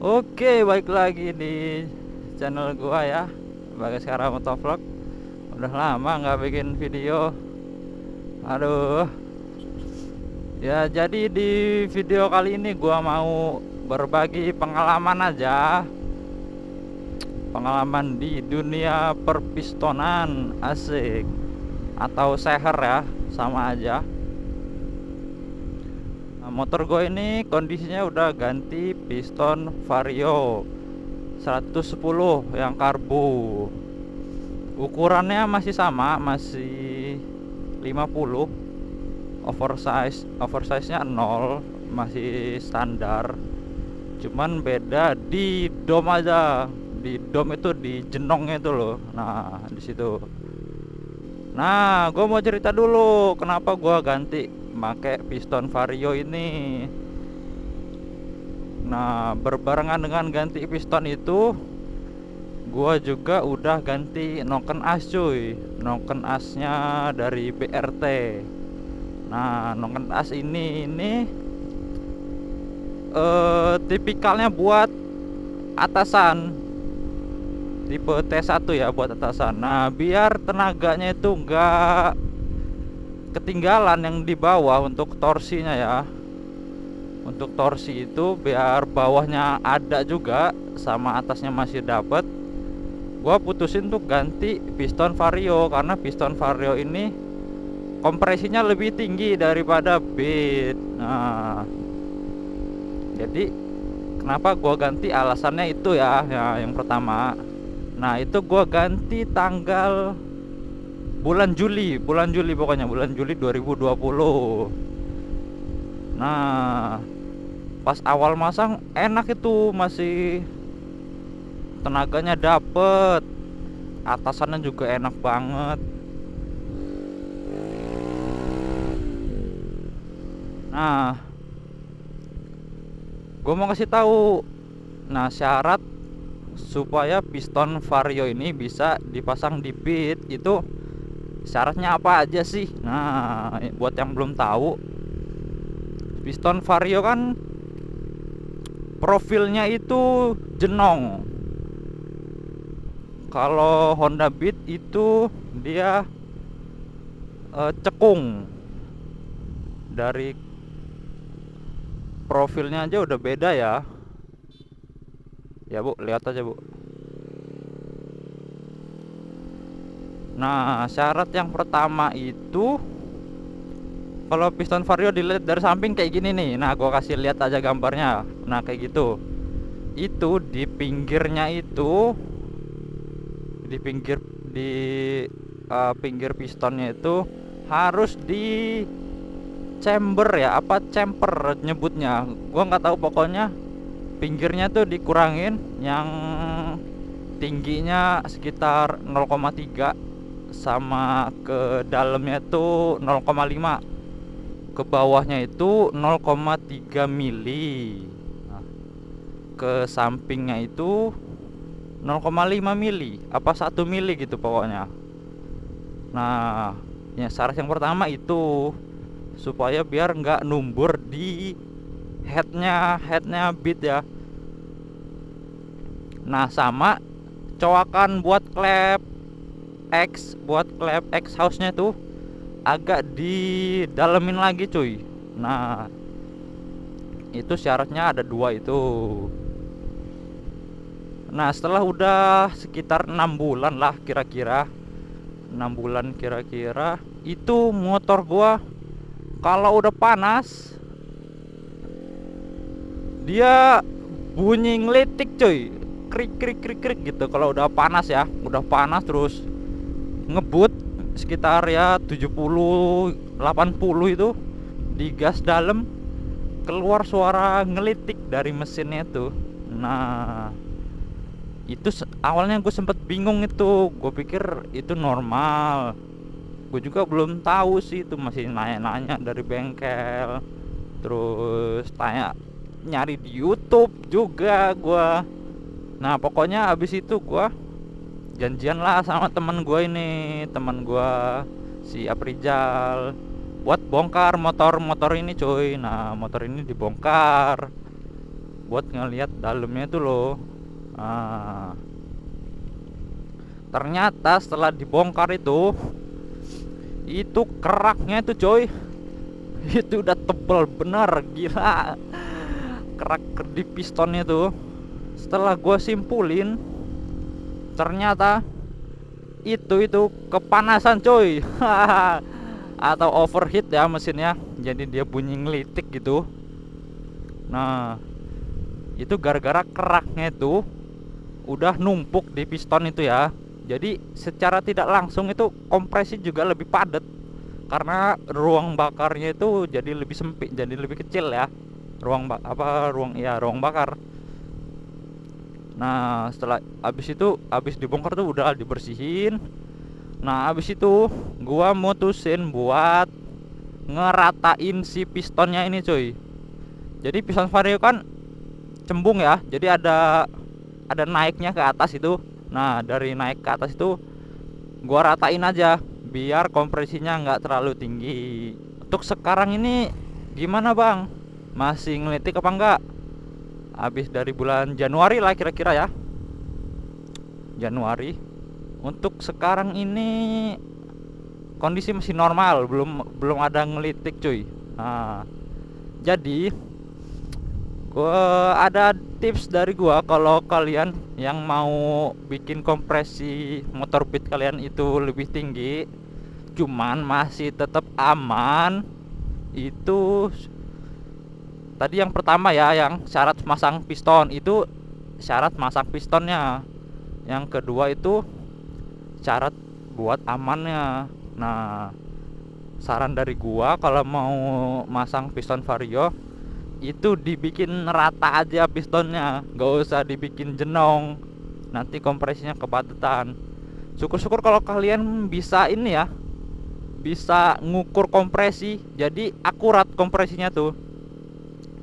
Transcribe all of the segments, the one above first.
Oke, balik lagi di channel gua ya, Bagaskhara Motovlog. Udah lama nggak bikin video. Aduh. Ya, jadi di video kali ini gua mau berbagi pengalaman aja. Pengalaman di dunia perpistonan, asik. Atau seher ya, sama aja. Nah, motor gue ini kondisinya udah ganti piston Vario 110 yang karbu. Ukurannya masih sama, masih 50. Oversize nya 0, masih standar. Cuman beda di dom aja. Di dom itu di jenongnya itu loh. Nah, di situ. Nah, gue mau cerita dulu kenapa gue ganti pakai piston Vario ini. Nah, berbarengan dengan ganti piston itu, gua juga udah ganti noken as cuy. Noken asnya dari BRT. Nah, noken as ini tipikalnya buat atasan, tipe T1 ya, buat atasan. Nah, biar tenaganya itu enggak ketinggalan yang di bawah untuk torsinya ya. Untuk torsi itu biar bawahnya ada juga sama atasnya masih dapat. Gua putusin tuh ganti piston Vario karena piston Vario ini kompresinya lebih tinggi daripada Beat. Nah, jadi kenapa gua ganti, alasannya itu ya, yang pertama. Nah, itu gua ganti tanggal bulan Juli pokoknya bulan Juli 2020. Nah, pas awal masang enak, itu masih tenaganya dapet, atasannya juga enak banget. Nah, gue mau kasih tahu. Nah, syarat supaya piston Vario ini bisa dipasang di Beat itu syaratnya apa aja sih? Nah, buat yang belum tahu, piston Vario kan profilnya itu jenong. Kalau Honda Beat itu dia cekung. Dari profilnya aja udah beda ya. Ya bu, lihat aja bu. Nah, syarat yang pertama itu, kalau piston Vario dilihat dari samping kayak gini nih. Nah, gua kasih lihat aja gambarnya. Nah, kayak gitu. Itu di pinggirnya itu, di pinggir di pinggir pistonnya itu harus di chamber ya, apa chamber nyebutnya, gua nggak tahu, pokoknya pinggirnya tuh dikurangin, yang tingginya sekitar 0,3, sama ke dalamnya tuh 0,5, ke bawahnya itu 0,3 mili. Nah, ke sampingnya itu 0,5 mili apa 1 mili gitu pokoknya. Nah, ya syarat yang pertama itu supaya biar nggak numbur di headnya Beat ya. Nah, sama coakan buat klep X house nya tuh agak didalemin lagi cuy. Nah, itu syaratnya ada dua itu. Nah, setelah udah sekitar 6 bulan lah kira-kira, 6 bulan kira-kira, itu motor gua kalau udah panas dia bunyi ngelitik cuy, krik krik krik krik gitu. Kalau udah panas ya, udah panas terus ngebut sekitar ya 70 80 itu, di gas dalam keluar suara ngelitik dari mesinnya itu. Nah, itu awalnya gue sempet bingung, itu gue pikir itu normal. Gue juga belum tahu sih, itu masih nanya-nanya dari bengkel, terus tanya, nyari di YouTube juga gue. Nah, pokoknya abis itu gue janjian lah sama temen gue ini, temen gue si Aprijal, buat bongkar motor ini cuy. Nah, motor ini dibongkar. buat ngeliat dalamnya itu loh. Nah, ternyata setelah dibongkar itu keraknya itu coy, itu udah tebal bener, gila. Kerak di pistonnya tuh setelah gue simpulin, ternyata itu kepanasan coy. Atau overheat ya mesinnya, jadi dia bunyi ngelitik gitu. Nah, itu gara-gara keraknya itu udah numpuk di piston itu ya. Jadi secara tidak langsung itu kompresi juga lebih padat, karena ruang bakarnya itu jadi lebih sempit, jadi lebih kecil ya. Ruang bakar. Nah, setelah habis dibongkar tuh udah dibersihin. Nah, habis itu gua mutusin buat ngeratain si pistonnya ini cuy. Jadi piston vario kan cembung ya, jadi ada naiknya ke atas itu. Nah, dari naik ke atas itu gua ratain aja biar kompresinya nggak terlalu tinggi. Untuk sekarang ini gimana bang? Masih ngelitik apa enggak? Habis dari bulan Januari lah kira-kira ya, Januari. Untuk sekarang ini kondisi masih normal, belum ada ngelitik cuy. Nah, jadi gua ada tips dari gua, kalau kalian yang mau bikin kompresi motor beat kalian itu lebih tinggi cuman masih tetap aman, itu tadi yang pertama ya, yang syarat masang piston itu syarat masang pistonnya. Yang kedua itu syarat buat amannya. Nah, saran dari gua kalau mau masang piston vario itu dibikin rata aja pistonnya, gak usah dibikin jenong, nanti kompresinya kepadatan. Syukur-syukur kalau kalian bisa ini ya, bisa ngukur kompresi, jadi akurat kompresinya tuh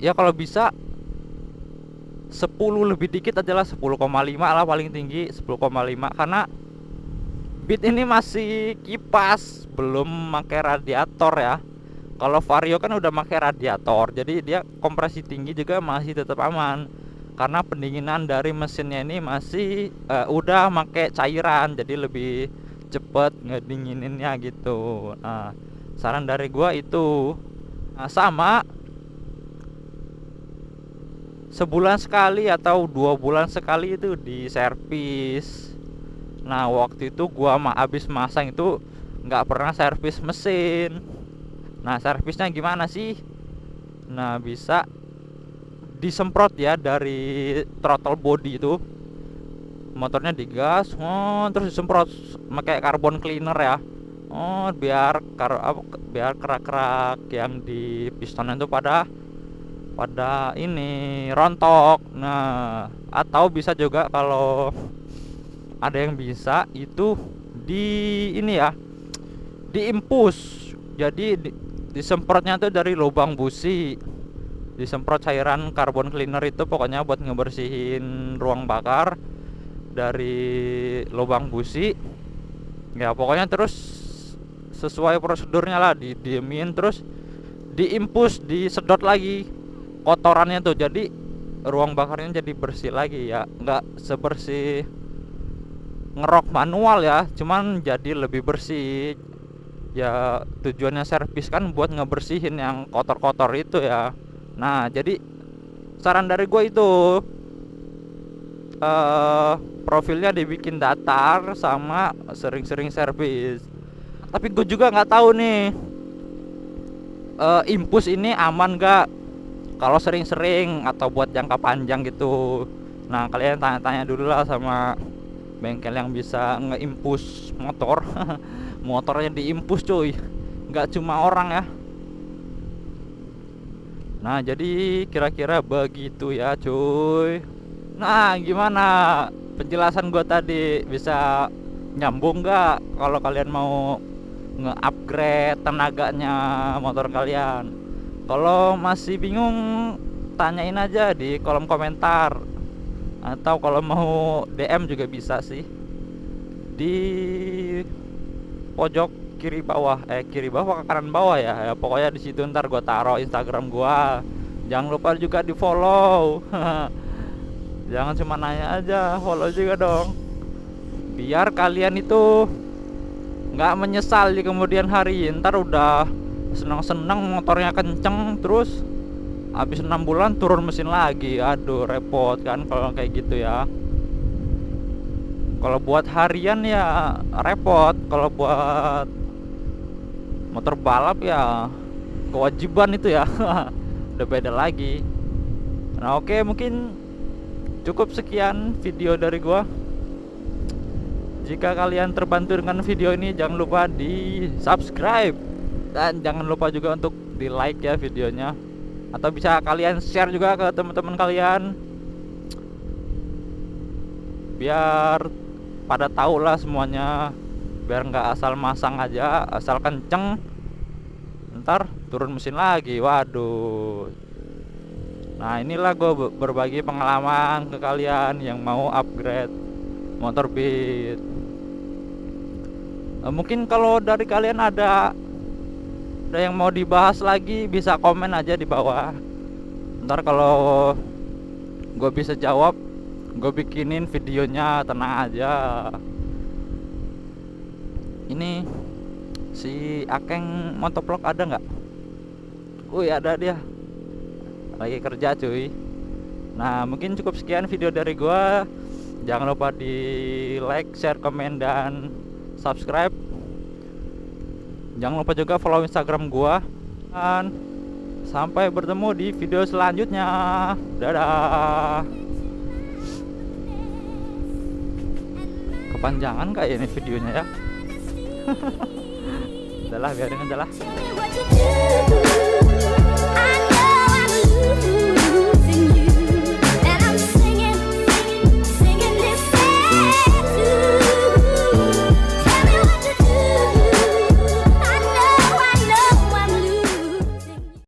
ya. Kalau bisa 10 lebih dikit aja lah, 10,5 lah paling tinggi, 10,5, karena Beat ini masih kipas, belum pakai radiator ya. Kalau Vario kan udah pakai radiator, jadi dia kompresi tinggi juga masih tetap aman, karena pendinginan dari mesinnya ini masih udah pakai cairan, jadi lebih cepet ngedingininnya gitu. Nah, saran dari gua itu. Nah, sama sebulan sekali atau 2 bulan sekali itu di servis. Nah, waktu itu gua abis masang itu nggak pernah servis mesin. Nah, servisnya gimana sih? Nah, bisa disemprot ya dari throttle body itu, motornya digas, terus disemprot pakai carbon cleaner ya. Biar kerak-kerak yang di piston itu pada ini rontok. Nah, atau bisa juga kalau ada yang bisa itu di ini ya, diimpus. Jadi disemprotnya tuh dari lubang busi, disemprot cairan carbon cleaner itu, pokoknya buat ngebersihin ruang bakar dari lubang busi ya. Pokoknya terus sesuai prosedurnya lah, didiemin, terus diimpus, disedot lagi kotorannya tuh, jadi ruang bakarnya jadi bersih lagi ya, nggak sebersih ngerok manual ya, cuman jadi lebih bersih ya. Tujuannya servis kan buat ngebersihin yang kotor-kotor itu ya. Nah, jadi saran dari gue itu profilnya dibikin datar sama sering-sering servis. Tapi gue juga nggak tahu nih, impus ini aman gak kalau sering-sering atau buat jangka panjang gitu. Nah, kalian tanya-tanya dulu lah sama bengkel yang bisa ngeimpus motor. Motornya diimpus cuy, nggak cuma orang ya. Nah, jadi kira-kira begitu ya cuy. Nah, gimana penjelasan gue tadi, bisa nyambung nggak kalau kalian mau nge-upgrade tenaganya motor kalian? Kalau masih bingung, tanyain aja di kolom komentar, atau kalau mau DM juga bisa sih di pojok kiri bawah ke kanan bawah ya. Pokoknya di situ ntar gue taruh Instagram gue Jangan lupa juga di follow. Jangan cuma nanya aja, follow juga dong, biar kalian itu nggak menyesal di kemudian hari. Ntar udah senang-senang motornya kenceng, terus habis 6 bulan turun mesin lagi. Aduh, repot kan kalau kayak gitu ya. Kalau buat harian ya repot, kalau buat motor balap ya kewajiban itu ya. Udah beda lagi. Nah oke, mungkin cukup sekian video dari gua. Jika kalian terbantu dengan video ini, jangan lupa di subscribe dan jangan lupa juga untuk di like ya videonya, atau bisa kalian share juga ke teman-teman kalian biar pada tahu lah semuanya, biar nggak asal masang aja, asal kenceng ntar turun mesin lagi. Waduh. Nah inilah gue berbagi pengalaman ke kalian yang mau upgrade motor Beat. Mungkin kalau dari kalian ada yang mau dibahas lagi, bisa komen aja di bawah. Ntar kalau gue bisa jawab, gue bikinin videonya, tenang aja. Ini si Akeng motovlog ada nggak? Wih, ada dia, lagi kerja cuy. Nah mungkin cukup sekian video dari gua. Jangan lupa di like, share, komen, dan subscribe. Jangan lupa juga follow Instagram gua. Dan sampai bertemu di video selanjutnya. Dadah. Kepanjangan kayak ini videonya ya. Udahlah, biarin aja lah.